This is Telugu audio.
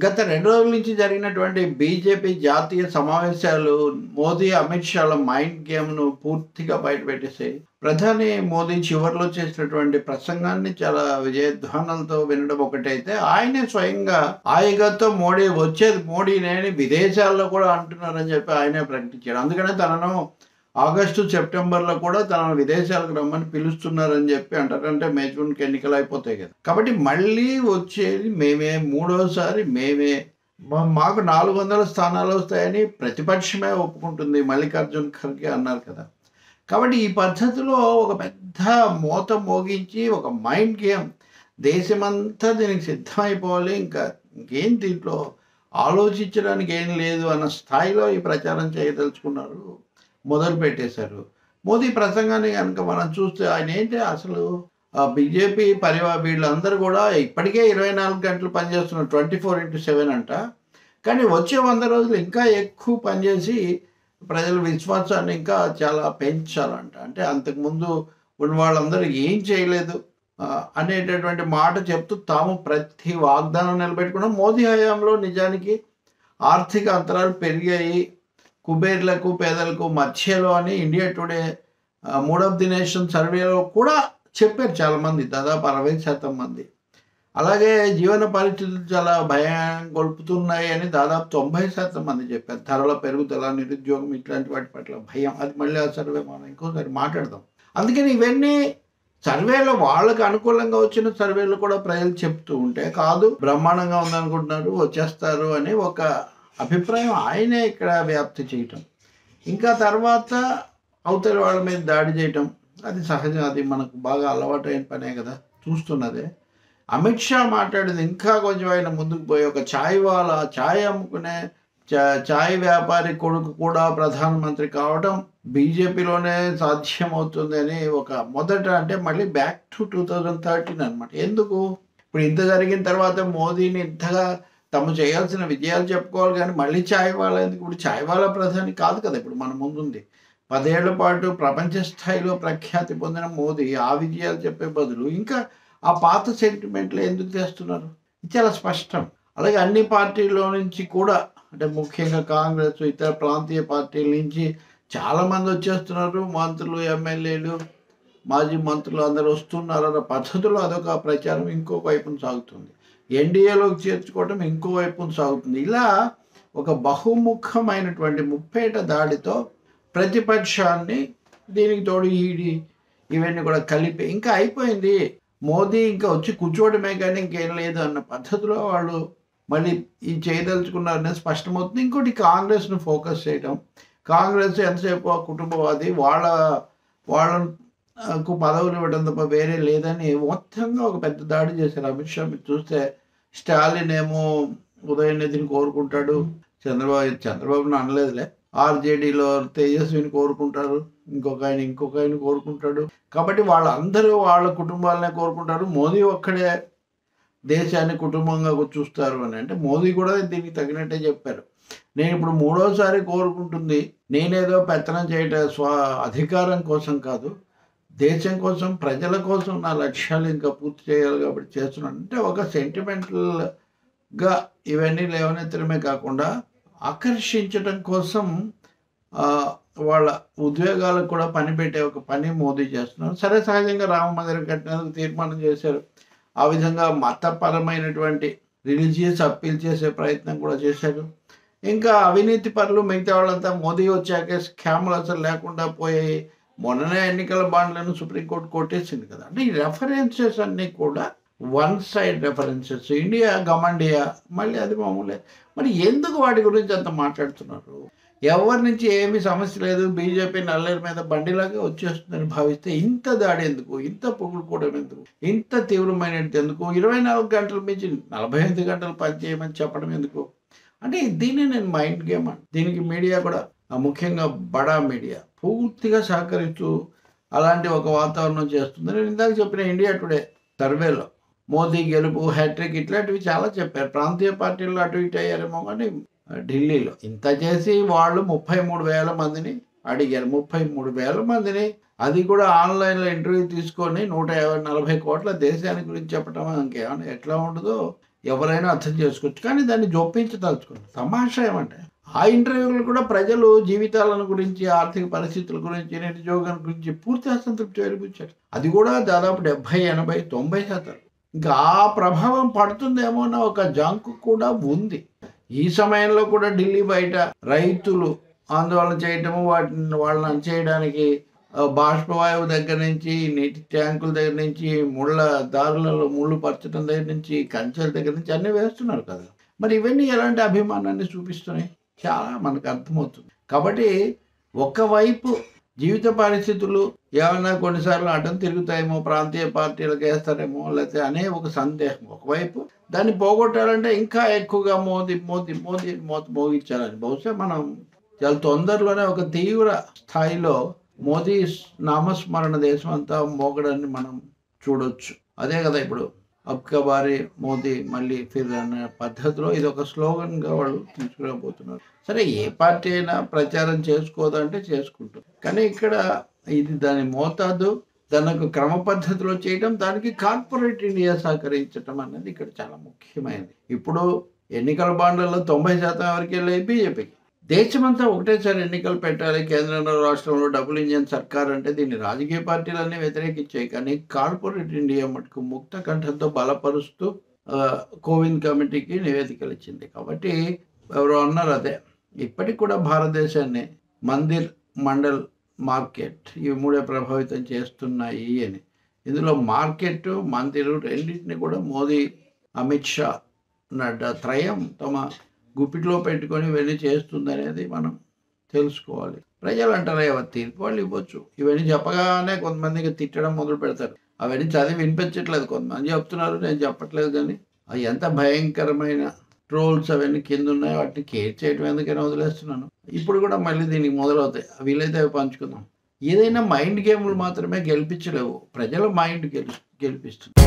గత 2 రోజుల నుంచి జరిగినటువంటి బీజేపీ జాతీయ సమావేశాలు మోదీ, అమిత్ షాల మైండ్ గేమ్‌ను పూర్తిగా బయటపెట్టేసాయి. ప్రధాని మోదీ చివర్లో చేసినటువంటి ప్రసంగాన్ని చాలా విజయధ్వానాలతో వినడం ఒకటైతే, ఆయనే స్వయంగా హాయిగాతో వచ్చేది మోడీనే అని విదేశాల్లో కూడా అంటున్నారని చెప్పి ఆయనే ప్రకటించాడు. అందుకనే తనను ఆగస్టు, సెప్టెంబర్‌లో కూడా తనను విదేశాలకు రమ్మని పిలుస్తున్నారని చెప్పి అంటారు. అంటే మే, జూన్‌కి ఎన్నికలు అయిపోతాయి కదా! కాబట్టి మళ్ళీ వచ్చేది మేమే, మూడోసారి మేమే. మాకు 400 స్థానాలు వస్తాయని ప్రతిపక్షమే ఒప్పుకుంటుంది. మల్లికార్జున్ ఖర్గే అన్నారు కదా! కాబట్టి ఈ పద్ధతిలో ఒక పెద్ద మోత మోగించి ఒక మైండ్ గేమ్, దేశమంతా దీనికి సిద్ధమైపోవాలి, ఇంకేం దీంట్లో ఆలోచించడానికి ఏం లేదు అన్న స్థాయిలో ఈ ప్రచారం చేయదలుచుకున్నారు, మొదలుపెట్టేశారు. మోదీ ప్రసంగాన్ని కనుక మనం చూస్తే ఆయన ఏంటి అసలు బీజేపీ వీళ్ళందరూ కూడా ఇప్పటికే 24 గంటలు పనిచేస్తున్నారు, 24/7 అంట. కానీ వచ్చే 100 రోజులు ఇంకా ఎక్కువ పనిచేసి ప్రజల విశ్వాసాన్ని ఇంకా చాలా పెంచాలంట. అంటే అంతకుముందు ఉన్న వాళ్ళందరూ ఏం చేయలేదు అనేటటువంటి మాట చెప్తూ తాము ప్రతి వాగ్దానం నిలబెట్టుకున్నాం. మోదీ హయాంలో నిజానికి ఆర్థిక అంతరాలు పెరిగాయి, కుబేర్లకు పేదలకు మధ్యలో అని India today mood of the nation సర్వేలో కూడా చెప్పారు చాలామంది, దాదాపు 60% మంది. అలాగే జీవన పరిస్థితులు చాలా భయం గొల్పుతున్నాయి అని దాదాపు 90% మంది చెప్పారు. ధరల పెరుగుదల, నిరుద్యోగం ఇట్లాంటి వాటి పట్ల భయం. అది మళ్ళీ ఆ సర్వే మనం ఇంకోసారి మాట్లాడదాం. అందుకని ఇవన్నీ సర్వేలో వాళ్ళకు అనుకూలంగా వచ్చిన సర్వేలు కూడా ప్రజలు చెప్తూ ఉంటే, కాదు బ్రహ్మాండంగా ఉందనుకుంటున్నారు, వచ్చేస్తారు అని ఒక అభిప్రాయం ఆయనే ఇక్కడ వ్యాప్తి చేయటం. ఇంకా తర్వాత అవతల వాళ్ళ మీద దాడి చేయటం అది సహజం, అది మనకు బాగా అలవాటైన పనే కదా, చూస్తున్నదే. అమిత్ షా మాట్లాడేది ఇంకా కొంచెం ఆయన ముందుకు పోయి, ఒక ఛాయ్ అమ్ముకునే ఛాయ్ వ్యాపారి కొడుకు కూడా ప్రధానమంత్రి కావడం బీజేపీలోనే సాధ్యమవుతుంది అని ఒక మొదట, అంటే మళ్ళీ బ్యాక్ టు 2013 అనమాట. ఎందుకు ఇప్పుడు ఇంత జరిగిన తర్వాత మోదీని ఇంతగా తమ చేయాల్సిన విజయాలు చెప్పుకోవాలి, కానీ మళ్ళీ ఛాయ్ వాళ్ళ ఎందుకు? ఇప్పుడు ఛాయ్ వాళ్ళ ప్రధాని కాదు కదా ఇప్పుడు మన ముందుంది. 10 ఏళ్ల పాటు ప్రపంచ స్థాయిలో ప్రఖ్యాతి పొందిన మోదీ ఆ విజయాలు చెప్పే బదులు ఇంకా ఆ పాత సెంటిమెంట్లు ఎందుకు తెస్తున్నారు? ఇది చాలా స్పష్టం. అలాగే అన్ని పార్టీల్లో నుంచి కూడా, అంటే ముఖ్యంగా కాంగ్రెస్, ఇతర ప్రాంతీయ పార్టీల నుంచి చాలామంది వచ్చేస్తున్నారు. మంత్రులు, ఎమ్మెల్యేలు, మాజీ మంత్రులు అందరూ వస్తున్నారన్న పద్ధతిలో అదొక ప్రచారం ఇంకొక వైపున సాగుతుంది. ఎన్డీఏలోకి చేర్చుకోవటం ఇంకో వైపున సాగుతుంది. ఇలా ఒక బహుముఖమైనటువంటి ముప్పేట దాడితో ప్రతిపక్షాన్ని, దీనికి తోడు ఈడీ ఇవన్నీ కూడా కలిపి ఇంకా అయిపోయింది, మోదీ ఇంకా వచ్చి కూర్చోవడమే కానీ ఇంకేం లేదు అన్న పద్ధతిలో వాళ్ళు మళ్ళీ ఈ చేయదలుచుకున్నారనేది స్పష్టమవుతుంది. ఇంకోటి కాంగ్రెస్ను ఫోకస్ చేయడం. కాంగ్రెస్ ఎంతసేపు కుటుంబవాది, వాళ్ళకు పదవులు ఇవ్వడం తప్ప వేరే లేదని మొత్తంగా ఒక పెద్ద దాడి చేశారు అమిత్ షా. మీరు చూస్తే స్టాలిన్ ఏమో ఉదయనిధిని కోరుకుంటాడు, చంద్రబాబును అనలేదులే, ఆర్జేడీలో తేజస్విని కోరుకుంటారు, ఇంకొక ఆయన కోరుకుంటాడు. కాబట్టి వాళ్ళందరూ వాళ్ళ కుటుంబాలనే కోరుకుంటారు. మోదీ ఒక్కడే దేశాన్ని కుటుంబంగా చూస్తారు అని. అంటే మోదీ కూడా దీనికి తగినట్టే చెప్పారు. నేను ఇప్పుడు మూడోసారి కోరుకుంటుంది నేనేదో పెత్తనం చేయటం అధికారం కోసం కాదు, దేశం కోసం, ప్రజల కోసం నా లక్ష్యాలు ఇంకా పూర్తి చేయాలి కాబట్టి చేస్తున్నాను. అంటే ఒక సెంటిమెంటల్గా ఇవన్నీ లేవనెత్తడమే కాకుండా ఆకర్షించడం కోసం వాళ్ళ ఉద్యోగాలకు కూడా పనిపెట్టే ఒక పని మోదీ చేస్తున్నారు. సరే, సహజంగా రామ మందిరం కట్టినందుకు తీర్మానం చేశారు. ఆ విధంగా మతపరమైనటువంటి రిలీజియస్ అప్పీల్ చేసే ప్రయత్నం కూడా చేశారు. ఇంకా అవినీతి పరులు మిగతా వాళ్ళంతా మోదీ వచ్చాకే స్కామ్లు అసలు లేకుండా పోయాయి. మొన్ననే ఎన్నికల బాండ్లను సుప్రీంకోర్టు కొట్టేసింది కదా. అంటే ఈ రెఫరెన్సెస్ అన్నీ కూడా వన్ సైడ్ రెఫరెన్సెస్. ఇండియా గమండియా, మళ్ళీ అది మామూలే. మరి ఎందుకు వాటి గురించి అంత మాట్లాడుతున్నారు? ఎవరి నుంచి ఏమీ సమస్య లేదు, బీజేపీ నల్లేరు మీద బండిలాగా వచ్చేస్తుందని భావిస్తే ఇంత దాడి ఎందుకు, ఇంత పొగుడుకోవడం ఎందుకు, ఇంత తీవ్రమైనది ఎందుకు, 24 గంటల మించి 48 గంటలు పనిచేయమని చెప్పడం ఎందుకు? అంటే దీన్ని నేను మైండ్ గేమ్ అని. దీనికి మీడియా కూడా, ముఖ్యంగా బడా మీడియా పూర్తిగా సహకరిస్తూ అలాంటి ఒక వాతావరణం చేస్తుంది. నేను ఇందాక చెప్పిన ఇండియా టుడే సర్వేలో మోదీ గెలుపు, హ్యాట్రిక్ ఇట్లాంటివి చాలా చెప్పారు. ప్రాంతీయ పార్టీల్లో అటు ఇటు అయ్యారేమో, కానీ ఢిల్లీలో ఇంత చేసి వాళ్ళు 33,000 మందిని అడిగారు. 33,000 మందిని, అది కూడా ఆన్లైన్లో ఇంటర్వ్యూ తీసుకొని 140 కోట్ల దేశానికి గురించి చెప్పడం ఇంకేమైనా ఎట్లా ఉండదో ఎవరైనా అర్థం చేసుకోవచ్చు. కానీ దాన్ని జొప్పించదలుచుకోండి. తమాషా ఏమంటే ఆ ఇంటర్వ్యూలు కూడా ప్రజలు జీవితాలను గురించి, ఆర్థిక పరిస్థితుల గురించి, నిరుద్యోగం గురించి పూర్తి అసంతృప్తి వెలిబుచ్చారు. అది కూడా దాదాపు 70, 80, 90%. ఇంకా ఆ ప్రభావం పడుతుందేమో అన్న ఒక జంకు కూడా ఉంది. ఈ సమయంలో కూడా ఢిల్లీ బయట రైతులు ఆందోళన చేయటము, వాటిని వాళ్ళని చేయడానికి బాష్పవాయువు దగ్గర నుంచి, నీటి ట్యాంకుల దగ్గర నుంచి, దారులలో ముళ్ళు పరచడం దగ్గర నుంచి, కంచెల దగ్గర నుంచి అన్నీ వేస్తున్నారు కదా. మరి ఇవన్నీ ఎలాంటి అభిమానాన్ని చూపిస్తున్నాయి చాలా మనకు అర్థమవుతుంది. కాబట్టి ఒకవైపు జీవిత పరిస్థితులు ఏమైనా కొన్నిసార్లు అడ్డం తిరుగుతాయేమో, ప్రాంతీయ పార్టీలకు వేస్తారేమో, లేకపోతే అనే ఒక సందేహం ఒకవైపు. దాన్ని పోగొట్టాలంటే ఇంకా ఎక్కువగా మోదీ మోదీ మోదీ మోగించాలని బహుశా మనం చాలా తొందరలోనే ఒక తీవ్ర స్థాయిలో మోదీ నామస్మరణ దేశం అంతా మోగడాన్ని మనం చూడొచ్చు. అదే కదా ఇప్పుడు అబ్కా బారీ మోదీ మళ్ళీ ఫిర్ అనే పద్ధతిలో ఇది ఒక స్లోగన్గా వాళ్ళు తీసుకురాబోతున్నారు. సరే, ఏ పార్టీ అయినా ప్రచారం చేసుకోదంటే చేసుకుంటారు. కానీ ఇక్కడ ఇది దాని మోతాదు, దానికి క్రమ పద్ధతిలో చేయడం, దానికి కార్పొరేట్ ఇండియా సహకరించడం అనేది ఇక్కడ చాలా ముఖ్యమైనది. ఇప్పుడు ఎన్నికల బాండ్లలో 90% ఎవరికి వెళ్ళాయి? బీజేపీకి. దేశమంతా ఒకటేసారి ఎన్నికలు పెట్టాలి, కేంద్రంలో రాష్ట్రంలో డబుల్ ఇంజన్ సర్కార్ అంటే దీన్ని రాజకీయ పార్టీలన్నీ వ్యతిరేకించాయి. కానీ కార్పొరేట్ ఇండియా మటుకు ముక్త కంఠంతో బలపరుస్తూ కోవింద్ కమిటీకి నివేదికలు ఇచ్చింది. కాబట్టి ఎవరో అన్నారు అదే, ఇప్పటికి కూడా భారతదేశాన్ని మందిర్, మండల్, మార్కెట్ ఇవి మూడే ప్రభావితం చేస్తున్నాయి అని. ఇందులో మార్కెట్, మందిరు రెండింటిని కూడా మోదీ, అమిత్ షా, నడ్డా త్రయం తమ గుప్పిట్లో పెట్టుకొని వెళ్ళి చేస్తుందనేది మనం తెలుసుకోవాలి. ప్రజలు అంటారా, ఎవరు తీర్పు వాళ్ళు ఇవ్వచ్చు. ఇవన్నీ చెప్పగానే కొంతమందికి తిట్టడం మొదలు పెడతారు. అవన్నీ చదివి వినిపించట్లేదు. కొంతమంది చెప్తున్నారు, నేను చెప్పట్లేదు. కానీ అవి ఎంత భయంకరమైన ట్రోల్స్ అవన్నీ కింద ఉన్నాయో వాటిని కేర్ చేయడం ఎందుకైనా వదిలేస్తున్నాను. ఇప్పుడు కూడా మళ్ళీ దీనికి మొదలవుతాయి. వీలైతే అవి పంచుకుందాం. ఏదైనా మైండ్ గేమ్లు మాత్రమే గెలిపించలేవు, ప్రజల మైండ్ గెలిపిస్తుంది.